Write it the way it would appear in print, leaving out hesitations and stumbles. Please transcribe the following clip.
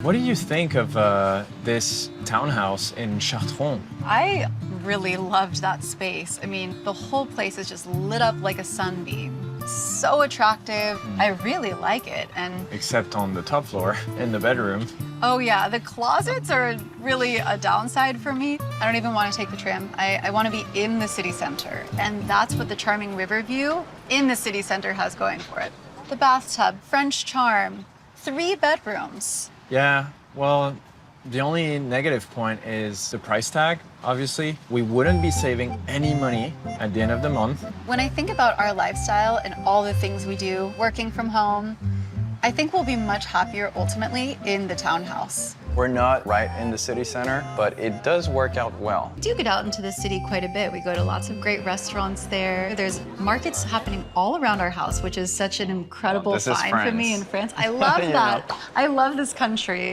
What do you think of this townhouse in Chartres? I really loved that space. I mean, the whole place is just lit up like a sunbeam. So attractive. I really like it. And Except on the top floor, in the bedroom. oh yeah, the closets are really a downside for me. I don't even want to take the tram. I want to be in the city center. And that's what the charming river view in the city center has going for it. The bathtub, French charm, 3 bedrooms. Yeah, well, the only negative point is the price tag, obviously. We wouldn't be saving any money at the end of the month. When I think about our lifestyle and all the things we do, working from home, I think we'll be much happier ultimately in the townhouse. We're not right in the city center, but it does work out well. We do get out into the city quite a bit. We go to lots of great restaurants there. There's markets happening all around our house, which is such an incredible This is find for me France. in France. I love You that. know. I love this country.